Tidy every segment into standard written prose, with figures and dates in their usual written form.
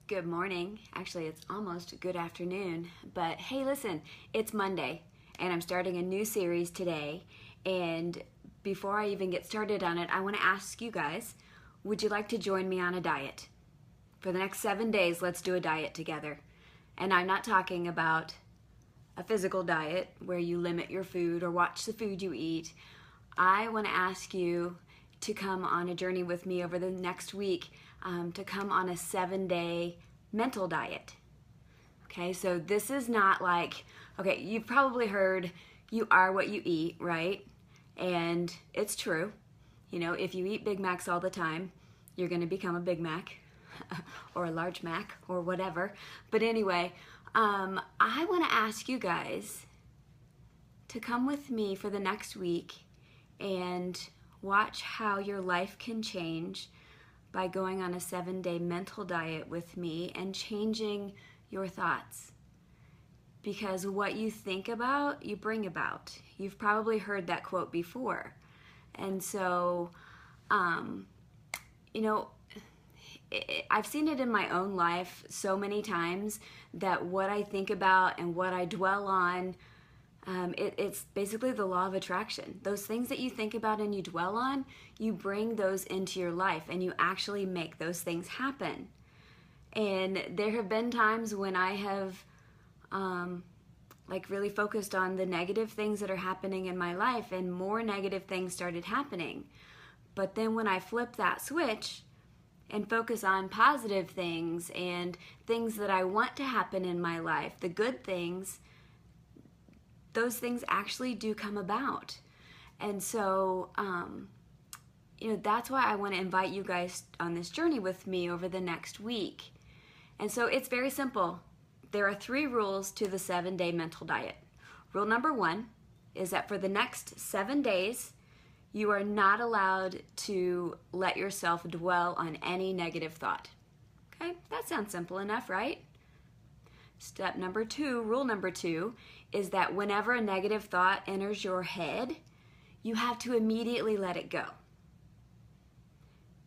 Good morning. Actually, it's almost good afternoon. But hey, listen, it's Monday and I'm starting a new series today. And before I even get started on it, I want to ask you guys, would you like to join me on a diet? For the next 7 days, let's do a diet together. And I'm not talking about a physical diet where you limit your food or watch the food you eat. I want to ask you to come on a journey with me over the next week, to come on a 7-day mental diet. Okay, so this is not like, okay, you've probably heard you are what you eat, right? And it's true. You know, if you eat Big Macs all the time, you're going to become a Big Mac or a large Mac or whatever. But anyway, I want to ask you guys to come with me for the next week and watch how your life can change by going on a 7-day mental diet with me and changing your thoughts. Because what you think about, you bring about. You've probably heard that quote before. And so, you know, I've seen it in my own life so many times that what I think about and what I dwell on, it's basically the law of attraction. Those things that you think about and you dwell on, you bring those into your life and you actually make those things happen. And there have been times when I have really focused on the negative things that are happening in my life and more negative things started happening. But then when I flip that switch and focus on positive things and things that I want to happen in my life, the good things, those things actually do come about. And so, you know, that's why I want to invite you guys on this journey with me over the next week. And so it's very simple. There are 3 rules to the 7-day mental diet. Rule number 1 is that for the next 7 days, you are not allowed to let yourself dwell on any negative thought. Okay, that sounds simple enough, right? Step number 2, rule number 2, is that whenever a negative thought enters your head, you have to immediately let it go.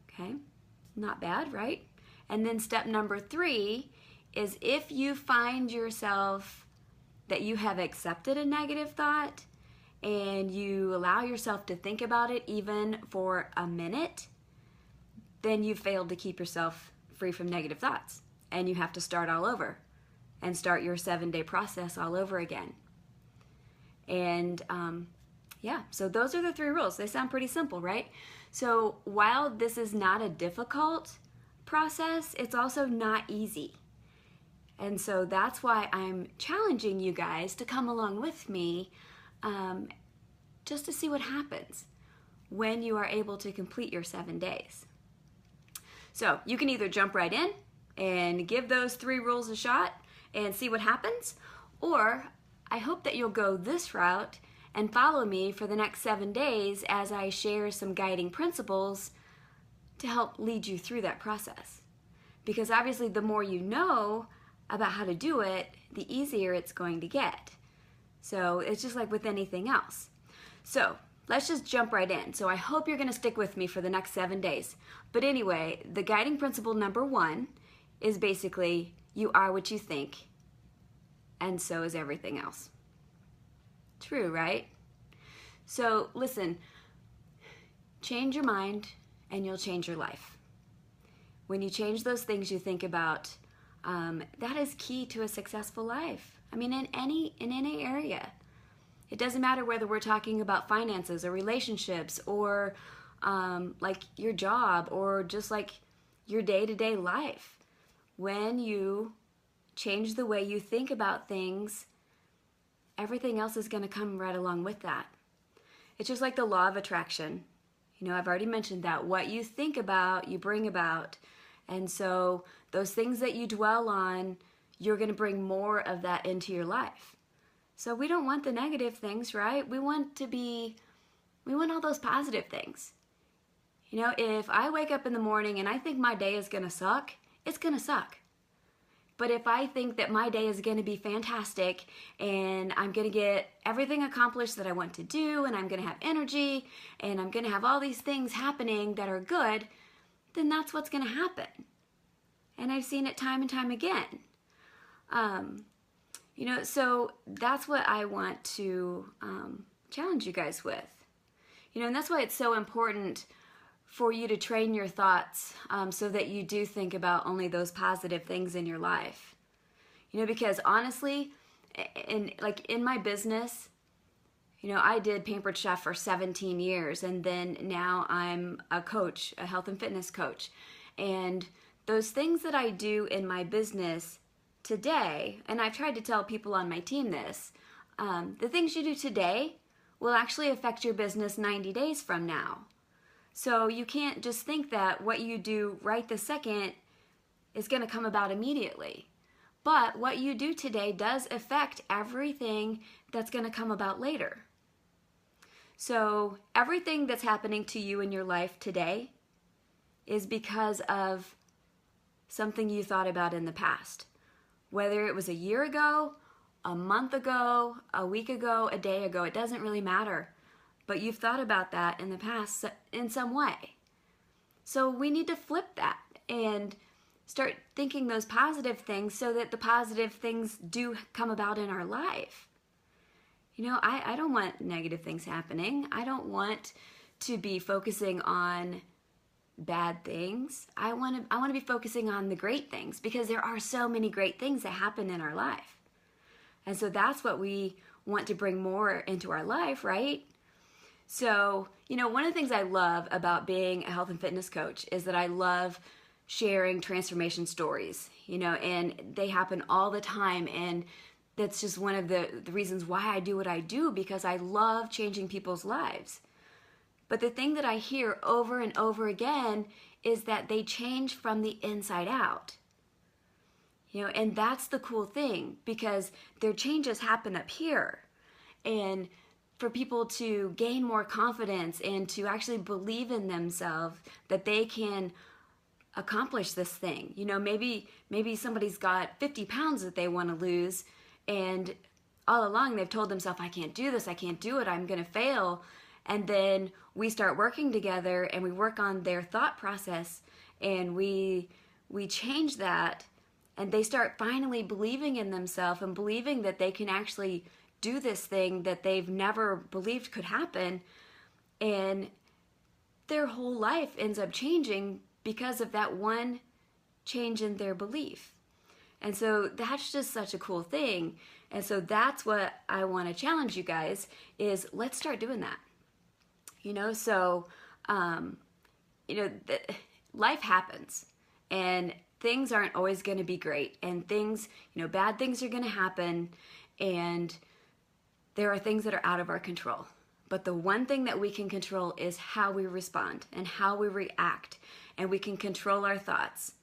Okay, not bad, right? And then step number 3 is if you find yourself that you have accepted a negative thought and you allow yourself to think about it even for a minute, then you've failed to keep yourself free from negative thoughts and you have to start all over and start your 7-day process all over again. And yeah, so those are the 3 rules. They sound pretty simple, right? So while this is not a difficult process, it's also not easy. And so that's why I'm challenging you guys to come along with me, just to see what happens when you are able to complete your 7 days. So you can either jump right in and give those 3 rules a shot and see what happens, or I hope that you'll go this route and follow me for the next 7 days as I share some guiding principles to help lead you through that process. Because obviously the more you know about how to do it, the easier it's going to get. So it's just like with anything else. So let's just jump right in. So I hope you're going to stick with me for the next 7 days. But anyway, the guiding principle number 1 is basically you are what you think, and so is everything else. True, right? So listen, change your mind and you'll change your life. When you change those things you think about, that is key to a successful life. I mean, in any area. It doesn't matter whether we're talking about finances or relationships or like your job or just like your day-to-day life. When you change the way you think about things, everything else is going to come right along with that. It's just like the law of attraction. You know, I've already mentioned that. What you think about, you bring about. And so those things that you dwell on, you're going to bring more of that into your life. So we don't want the negative things, right? We want all those positive things. You know, if I wake up in the morning and I think my day is going to suck, it's going to suck. But if I think that my day is going to be fantastic and I'm going to get everything accomplished that I want to do and I'm going to have energy and I'm going to have all these things happening that are good, then that's what's going to happen. And I've seen it time and time again. So that's what I want to challenge you guys with. And that's why it's so important for you to train your thoughts so that you do think about only those positive things in your life. Because honestly, in my business, I did Pampered Chef for 17 years, and then now I'm a coach, a health and fitness coach. And those things that I do in my business today, and I've tried to tell people on my team this, the things you do today will actually affect your business 90 days from now. So you can't just think that what you do right this second is going to come about immediately. But what you do today does affect everything that's going to come about later. So everything that's happening to you in your life today is because of something you thought about in the past. Whether it was a year ago, a month ago, a week ago, a day ago, it doesn't really matter. But you've thought about that in the past in some way. So we need to flip that and start thinking those positive things so that the positive things do come about in our life. I don't want negative things happening. I don't want to be focusing on bad things. I want to be focusing on the great things, because there are so many great things that happen in our life. And so that's what we want to bring more into our life, right? So, one of the things I love about being a health and fitness coach is that I love sharing transformation stories, and they happen all the time. And that's just one of the reasons why I do what I do, because I love changing people's lives. But the thing that I hear over and over again is that they change from the inside out. And that's the cool thing, because their changes happen up here. And for people to gain more confidence and to actually believe in themselves that they can accomplish this thing. Maybe somebody's got 50 pounds that they want to lose, and all along they've told themselves, I can't do this, I can't do it, I'm going to fail. And then we start working together and we work on their thought process, and we change that, and they start finally believing in themselves and believing that they can actually do this thing that they've never believed could happen. And their whole life ends up changing because of that one change in their belief. And so that's just such a cool thing. And so that's what I want to challenge you guys is, let's start doing that. Life happens, and things aren't always going to be great, and things, bad things are going to happen, and there are things that are out of our control. But the one thing that we can control is how we respond and how we react, and we can control our thoughts.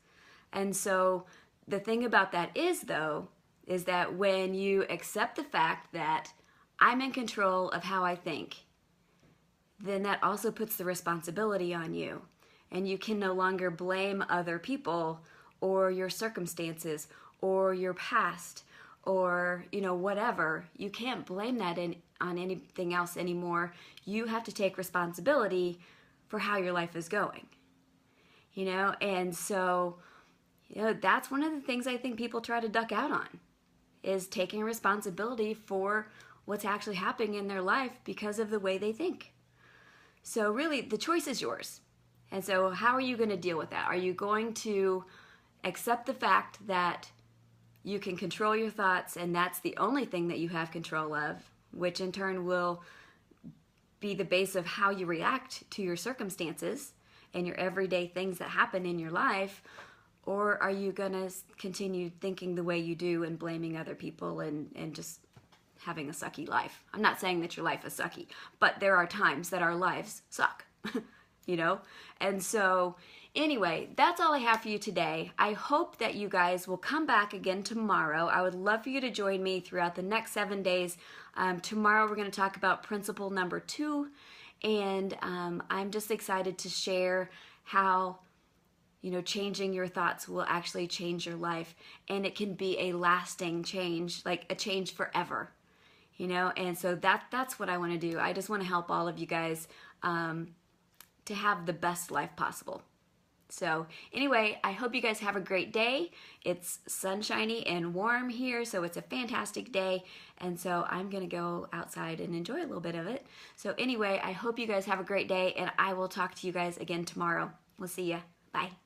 And so the thing about that is that when you accept the fact that I'm in control of how I think, then that also puts the responsibility on you. And you can no longer blame other people or your circumstances or your past or, whatever. You can't blame that on anything else anymore. You have to take responsibility for how your life is going. And so, that's one of the things I think people try to duck out on, is taking responsibility for what's actually happening in their life because of the way they think. So really, the choice is yours. And so how are you going to deal with that? Are you going to accept the fact that you can control your thoughts, and that's the only thing that you have control of, which in turn will be the base of how you react to your circumstances and your everyday things that happen in your life? Or are you going to continue thinking the way you do and blaming other people and just having a sucky life? I'm not saying that your life is sucky, but there are times that our lives suck, And so anyway, that's all I have for you today. I hope that you guys will come back again tomorrow. I would love for you to join me throughout the next 7 days. Tomorrow we're going to talk about principle number 2, and I'm just excited to share how changing your thoughts will actually change your life, and it can be a lasting change, like a change forever, and so that's what I want to do. I just want to help all of you guys to have the best life possible. So anyway, I hope you guys have a great day. It's sunshiny and warm here, so it's a fantastic day. And so I'm gonna go outside and enjoy a little bit of it. So anyway, I hope you guys have a great day, and I will talk to you guys again tomorrow. We'll see ya. Bye.